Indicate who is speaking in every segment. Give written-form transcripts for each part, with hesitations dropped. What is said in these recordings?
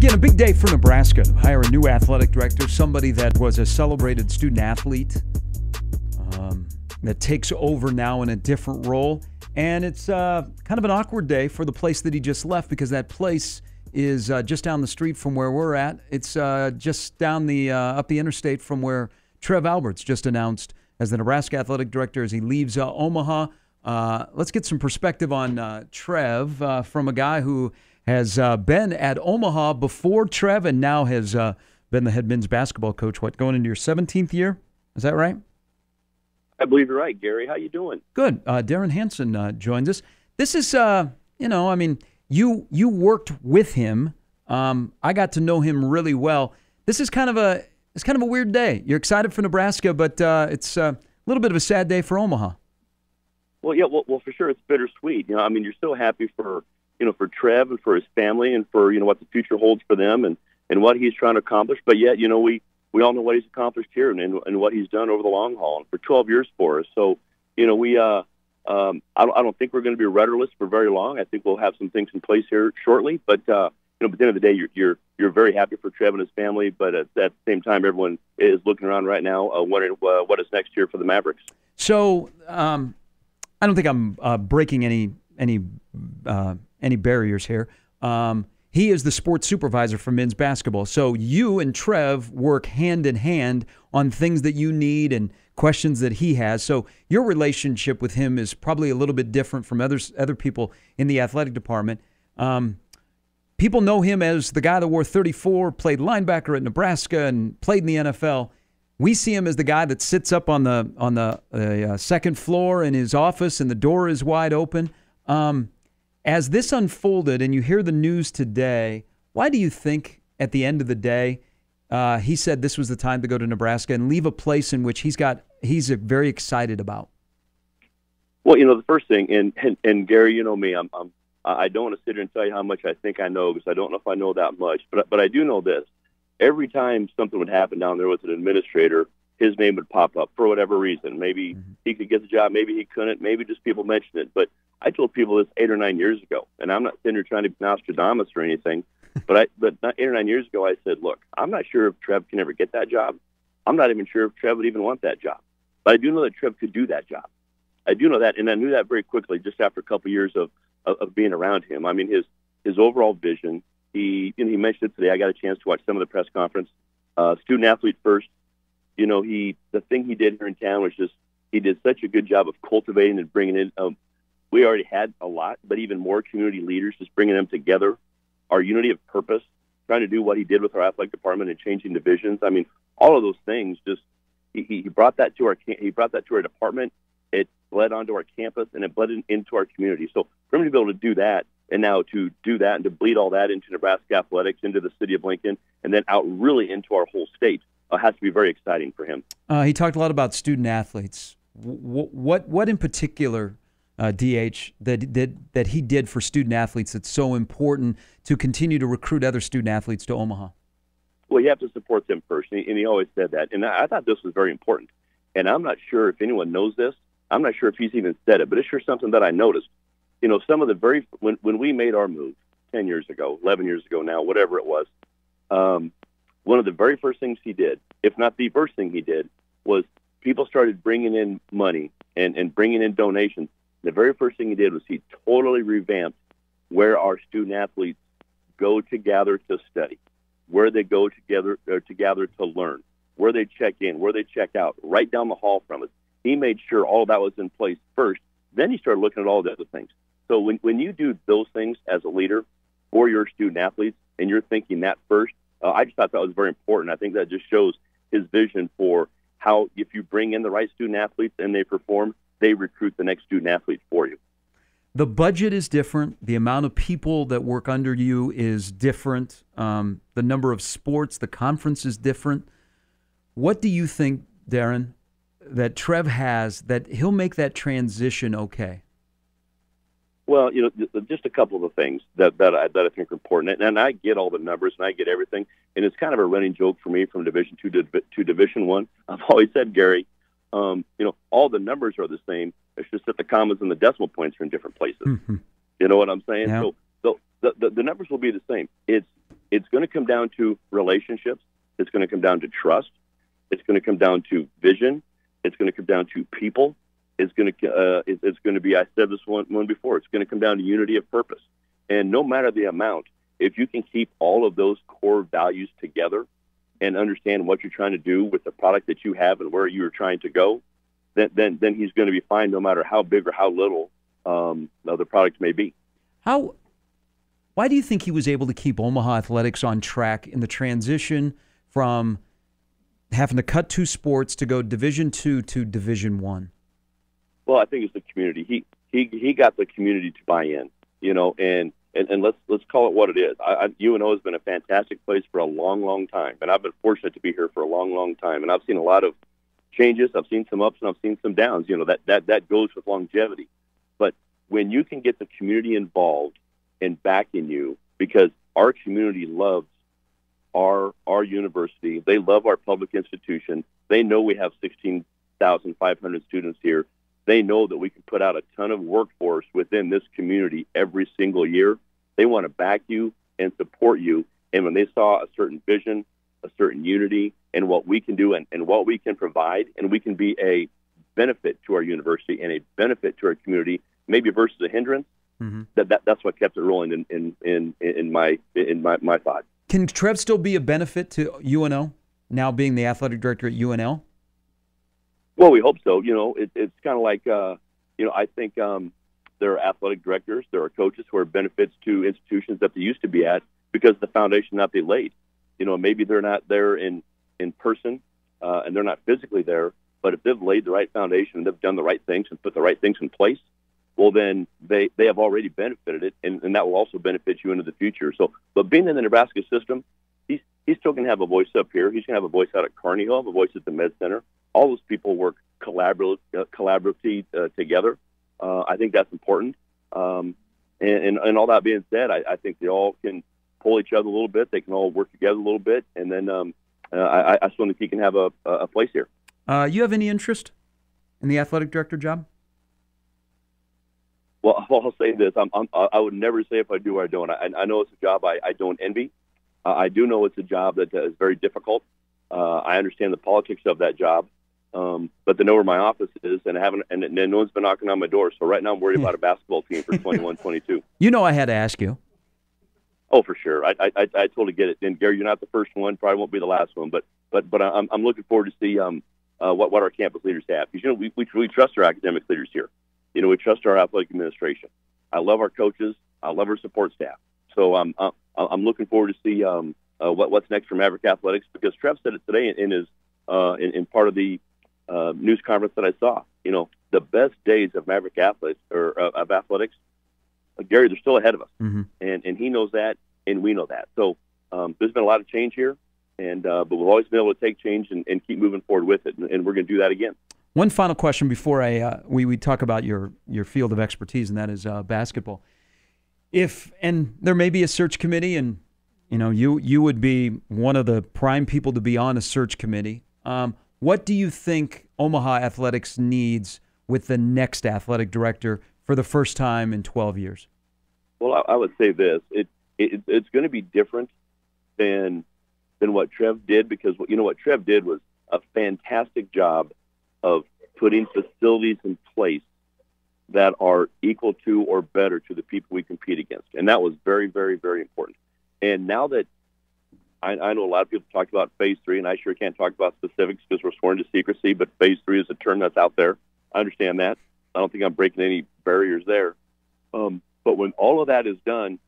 Speaker 1: Again, a big day for Nebraska to hire a new athletic director, somebody that was a celebrated student athlete that takes over now in a different role. And it's kind of an awkward day for the place that he just left, because that place is just down the street from where we're at. It's just down the up the interstate from where Trev Alberts just announced as the Nebraska athletic director as he leaves Omaha. Let's get some perspective on Trev from a guy who has been at Omaha before Trev and now has been the head men's basketball coach, going into your 17th year? Is that right?
Speaker 2: I believe you're right, Gary. How you doing?
Speaker 1: Good. Darren Hansen joins us. This is, you worked with him. I got to know him really well. This is kind of a weird day. You're excited for Nebraska, but it's a little bit of a sad day for Omaha.
Speaker 2: Well, yeah. Well, for sure, it's bittersweet. You're so happy for Trev and for his family and for, what the future holds for them and what he's trying to accomplish. But yet, we all know what he's accomplished here and what he's done over the long haul and for 12 years for us. So, I don't think we're going to be rudderless for very long. I think we'll have some things in place here shortly. But, at the end of the day, you're very happy for Trev and his family. But at the same time, everyone is looking around right now, wondering what is next year for the Mavericks.
Speaker 1: So, I don't think I'm breaking any barriers here. He is the sports supervisor for men's basketball. So you and Trev work hand in hand on things that you need and questions that he has. So your relationship with him is probably a little bit different from other people in the athletic department. People know him as the guy that wore 34, played linebacker at Nebraska, and played in the NFL. We see him as the guy that sits up on the second floor in his office and the door is wide open. As this unfolded and you hear the news today, why do you think at the end of the day he said this was the time to go to Nebraska and leave a place in which he's very excited about?
Speaker 2: Well, the first thing, and Gary, you know me, I don't want to sit here and tell you how much I think I know, because I don't know if I know that much, but I do know this. Every time something would happen down there with an administrator, his name would pop up for whatever reason. Maybe he could get the job, maybe he couldn't, maybe just people mentioned it. But I told people this 8 or 9 years ago, and I'm not sitting here trying to be Nostradamus or anything, but 8 or 9 years ago I said, look, I'm not sure if Trev can ever get that job. I'm not even sure if Trev would even want that job. But I do know that Trev could do that job. I do know that, and I knew that very quickly just after a couple of years of being around him. I mean, his overall vision, he mentioned it today. I got a chance to watch some of the press conference. Student athlete first. The thing he did here in town was just, he did such a good job of cultivating and bringing in. We already had a lot, but even more community leaders, just bringing them together. Our unity of purpose, trying to do what he did with our athletic department and changing divisions. I mean, all of those things. Just he brought that to our department. It bled onto our campus and it bled into our community. So for him to be able to do that, and now to do that and to bleed all that into Nebraska athletics, into the city of Lincoln, and then out really into our whole state, has to be very exciting for him.
Speaker 1: He talked a lot about student athletes. What in particular, DH, that he did for student athletes that's so important to continue to recruit other student athletes to Omaha?
Speaker 2: Well, you have to support them first, and he always said that. And I thought this was very important. And I'm not sure if anyone knows this. I'm not sure if he's even said it, but it's sure something that I noticed. Some of the when we made our move 10 years ago, 11 years ago now, whatever it was, one of the very first things he did, if not the first thing he did, was people started bringing in money and bringing in donations. The very first thing he did was he totally revamped where our student athletes go to gather to study, where they go together to gather to learn, where they check in, where they check out, right down the hall from us. He made sure all of that was in place first. Then he started looking at all the other things. So when you do those things as a leader for your student athletes and you're thinking that first, I just thought that was very important. I think that just shows his vision for how, if you bring in the right student athletes and they perform, they recruit the next student athlete for you.
Speaker 1: The budget is different. The amount of people that work under you is different. The number of sports, the conference is different. What do you think, Darren, that Trev has that he'll make that transition okay?
Speaker 2: Well, just a couple of the things that I think are important, and I get all the numbers and I get everything, and it's kind of a running joke for me from Division II to Division I. I've always said, Gary, all the numbers are the same. It's just that the commas and the decimal points are in different places. Mm-hmm. You know what I'm saying? Yeah. So the numbers will be the same. It's it's going to come down to relationships. It's going to come down to trust. It's going to come down to vision. It's going to come down to people. It's going to be, I said this one before, it's going to come down to unity of purpose. And no matter the amount, if you can keep all of those core values together and understand what you're trying to do with the product that you have and where you're trying to go, then he's going to be fine no matter how big or how little the product may be.
Speaker 1: Why do you think he was able to keep Omaha athletics on track in the transition from having to cut 2 sports to go Division II to Division I?
Speaker 2: Well, I think it's the community. He got the community to buy in, and let's call it what it is. UNO has been a fantastic place for a long, long time, and I've been fortunate to be here for a long, long time, and I've seen a lot of changes. I've seen some ups and I've seen some downs. That goes with longevity. But when you can get the community involved and backing you, because our community loves our university, they love our public institution. They know we have 16,500 students here. They know that we can put out a ton of workforce within this community every single year. They want to back you and support you. And when they saw a certain vision, a certain unity, and what we can do and what we can provide, and we can be a benefit to our university and a benefit to our community, maybe versus a hindrance, that's what kept it rolling in my thought.
Speaker 1: Can Trev still be a benefit to UNO, now being the athletic director at UNL?
Speaker 2: Well, we hope so. It's kind of like, I think there are athletic directors, there are coaches who are benefits to institutions that they used to be at because of the foundation that they laid. Maybe they're not there in person and they're not physically there, but if they've laid the right foundation and they've done the right things and put the right things in place, well, then they have already benefited it, and that will also benefit you into the future. So, but being in the Nebraska system, he's still going to have a voice up here. He's going to have a voice out at Kearney. He'll have a voice at the Med Center. All those people work collaboratively together. I think that's important. And all that being said, I think they all can pull each other a little bit. They can all work together a little bit, and then I still think he can have a place here.
Speaker 1: You have any interest in the athletic director job?
Speaker 2: Well, I'll say this. I would never say if I do or I don't. I know it's a job I don't envy. I do know it's a job that is very difficult. I understand the politics of that job, but they know where my office is, and no one's been knocking on my door. So right now I'm worried about a basketball team for 21-22.
Speaker 1: I had to ask you.
Speaker 2: Oh, for sure. I totally get it. And Gary, you're not the first one. Probably won't be the last one. But I'm looking forward to see what our campus leaders have. Because we trust our academic leaders here. We trust our athletic administration. I love our coaches. I love our support staff. So I'm looking forward to see what's next for Maverick Athletics, because Trev said it today in his in part of the news conference that I saw. The best days of Maverick Athletics or of athletics, Gary, they're still ahead of us, and he knows that, and we know that. So there's been a lot of change here, but we'll always be able to take change and keep moving forward with it, and we're going to do that again.
Speaker 1: One final question before we talk about your field of expertise, and that is basketball. And there may be a search committee, and you would be one of the prime people to be on a search committee. What do you think Omaha Athletics needs with the next athletic director for the first time in 12 years?
Speaker 2: Well, I would say this: it's going to be different than what Trev did, because what Trev did was a fantastic job of putting facilities in place that are equal to or better to the people we compete against. And that was very, very, very important. And now that I know a lot of people talked about Phase 3, and I sure can't talk about specifics because we're sworn to secrecy, but Phase 3 is a term that's out there. I understand that. I don't think I'm breaking any barriers there. But when all of that is done,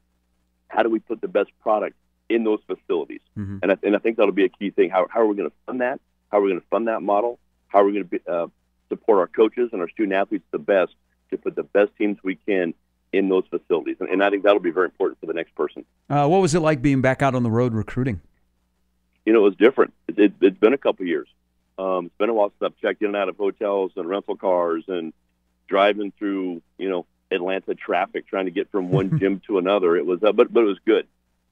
Speaker 2: how do we put the best product in those facilities? Mm-hmm. And I think that'll be a key thing. How are we going to fund that? How are we going to fund that model? How are we going to support our coaches and our student athletes the best to put the best teams we can in those facilities? And I think that'll be very important for the next person.
Speaker 1: What was it like being back out on the road recruiting?
Speaker 2: It was different. It's been a couple of years. It's been a while since I've checked in and out of hotels and rental cars and driving through, Atlanta traffic trying to get from one gym to another. It was, but it was good.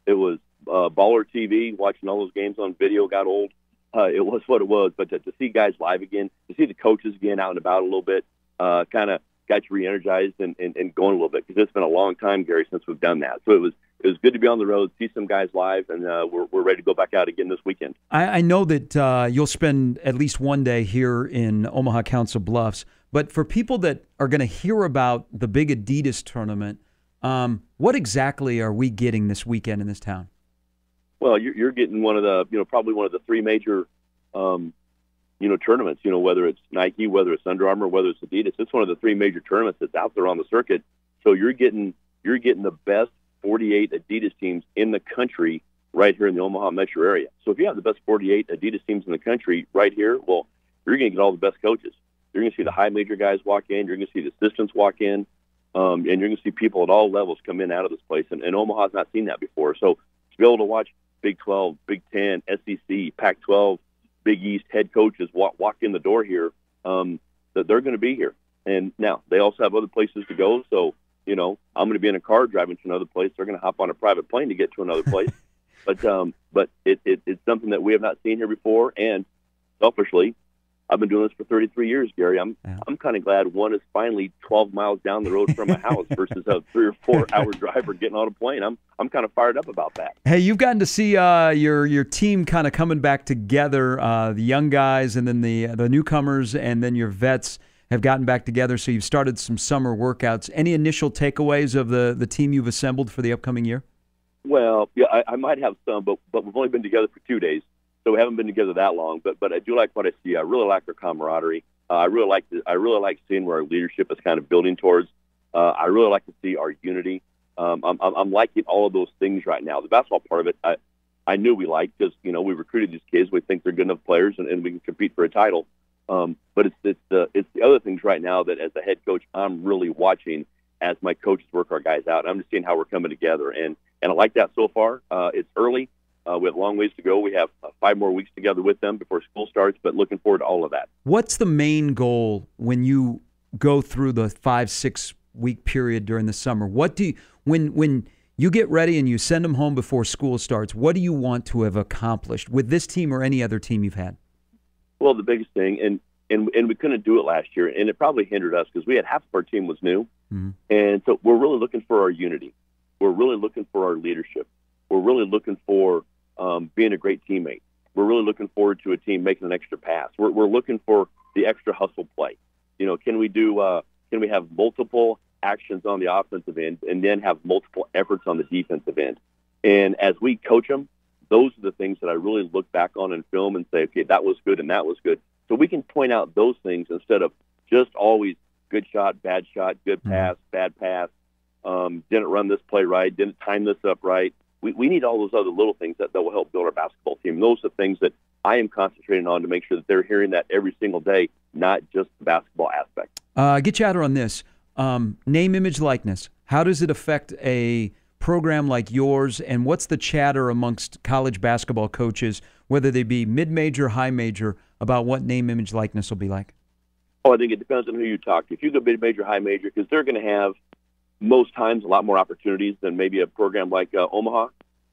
Speaker 2: It was baller TV. Watching all those games on video got old. It was what it was. But to see guys live again, to see the coaches again out and about a little bit, kind of got you re-energized and going a little bit, because it's been a long time, Gary, since we've done that. So it it was good to be on the road, see some guys live, and we're ready to go back out again this weekend.
Speaker 1: I know that you'll spend at least one day here in Omaha Council Bluffs, but for people that are going to hear about the big Adidas tournament, what exactly are we getting this weekend in this town?
Speaker 2: Well, you're getting one of the, probably one of the three major, tournaments. Whether it's Nike, whether it's Under Armour, whether it's Adidas, it's one of the three major tournaments that's out there on the circuit. So you're getting the best 48 Adidas teams in the country right here in the Omaha metro area. So if you have the best 48 Adidas teams in the country right here, well, you're going to get all the best coaches. You're going to see the high major guys walk in. You're going to see the assistants walk in. And you're going to see people at all levels come in out of this place. And Omaha's not seen that before. So to be able to watch Big 12, Big 10, SEC, Pac-12, Big East head coaches walk in the door here, that they're going to be here. And now they also have other places to go. So, I'm going to be in a car driving to another place. They're going to hop on a private plane to get to another place. But it's something that we have not seen here before. And selfishly, I've been doing this for 33 years, Gary. I'm kind of glad one is finally 12 miles down the road from my house versus a 3 or 4 hour drive or getting on a plane. I'm kind of fired up about that.
Speaker 1: Hey, you've gotten to see your team kind of coming back together. The young guys and then the newcomers and then your vets have gotten back together. So you've started some summer workouts. Any initial takeaways of the team you've assembled for the upcoming year?
Speaker 2: Well, yeah, I might have some, but we've only been together for 2 days. So we haven't been together that long, but I do like what I see. I really like our camaraderie. I really like seeing where our leadership is kind of building towards. I really like to see our unity. I'm liking all of those things right now. The basketball part of it, I knew we liked because we recruited these kids. We think they're good enough players and we can compete for a title. But it's the other things right now that as a head coach I'm really watching as my coaches work our guys out. I'm just seeing how we're coming together, and I like that so far. It's early. We have a long ways to go. We have 5 more weeks together with them before school starts, but looking forward to all of that.
Speaker 1: What's the main goal when you go through the 5-6 week period during the summer? What do you, when you get ready and you send them home before school starts, what do you want to have accomplished with this team or any other team you've had?
Speaker 2: Well, the biggest thing, and we couldn't do it last year, and it probably hindered us because we had half of our team was new, and so we're really looking for our unity. We're really looking for our leadership. We're really looking for being a great teammate. We're really looking forward to a team making an extra pass. We're looking for the extra hustle play. Can we have multiple actions on the offensive end and then have multiple efforts on the defensive end? And as we coach them, those are the things that I really look back on in film and say, okay, that was good and that was good. So we can point out those things instead of just always good shot, good pass, bad pass, didn't run this play right, didn't time this up right. We need all those other little things that will help build our basketball team. Those are the things that I am concentrating on to make sure that they're hearing that every single day, not just the basketball aspect.
Speaker 1: Get you out on this. Name, image, likeness. How does it affect a program like yours, and what's the chatter amongst college basketball coaches, whether they be mid-major, high-major, about what name, image, likeness will be like?
Speaker 2: Oh, I think it depends on who you talk to. If you go mid-major, high-major, because they're going to have most times a lot more opportunities than maybe a program like Omaha.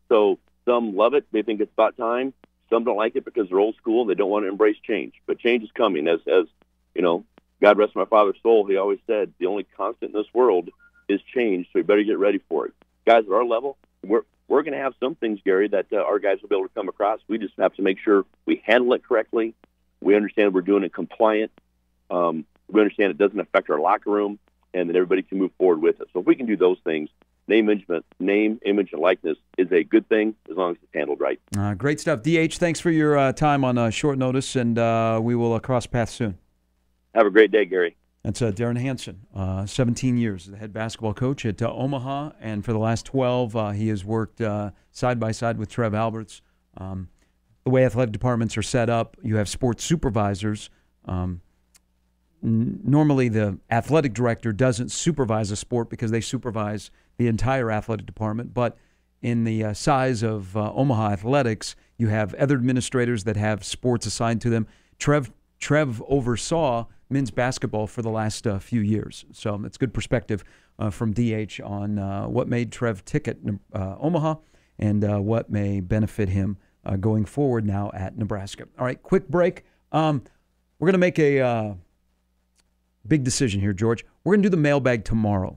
Speaker 2: So some love it. They think it's about time. Some don't like it because they're old school and they don't want to embrace change. But change is coming. As God rest my father's soul, he always said, the only constant in this world is change, so we better get ready for it. Guys at our level, we're going to have some things, Gary, that our guys will be able to come across. We just have to make sure we handle it correctly. We understand we're doing it compliant. We understand it doesn't affect our locker room, and that everybody can move forward with it. So if we can do those things, name, image, and likeness is a good thing as long as it's handled right.
Speaker 1: Great stuff. DH, thanks for your time on short notice, and we will cross paths soon.
Speaker 2: Have a great day, Gary.
Speaker 1: That's Darren Hansen, 17 years, the head basketball coach at Omaha, and for the last 12, he has worked side by side with Trev Alberts. The way athletic departments are set up, you have sports supervisors. Normally, the athletic director doesn't supervise a sport because they supervise the entire athletic department. But in the size of Omaha Athletics, you have other administrators that have sports assigned to them. Trev oversaw men's basketball for the last few years. So it's good perspective from DH on what made Trev tick at Omaha and what may benefit him going forward now at Nebraska. All right, quick break. We're going to make a big decision here, George. We're going to do the mailbag tomorrow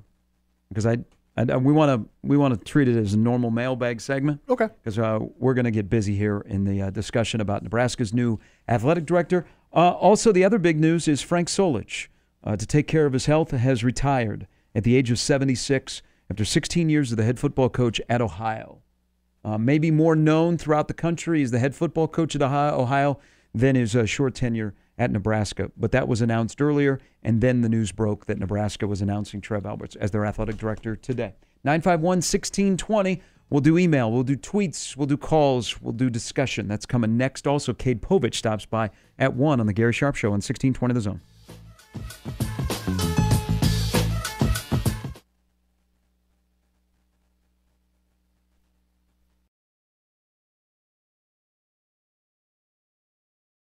Speaker 1: because I And we want to treat it as a normal mailbag segment.
Speaker 3: Okay.
Speaker 1: Because we're going to get busy here in the discussion about Nebraska's new athletic director. Also, the other big news is Frank Solich, to take care of his health, has retired at the age of 76 after 16 years as the head football coach at Ohio. Maybe more known throughout the country as the head football coach at Ohio than his short tenure at Nebraska. But that was announced earlier, and then the news broke that Nebraska was announcing Trev Alberts as their athletic director today. 951-1620. We'll do email, we'll do tweets, we'll do calls, we'll do discussion. That's coming next. Also, Cade Povich stops by at 1 on the Gary Sharp Show on 1620 The Zone.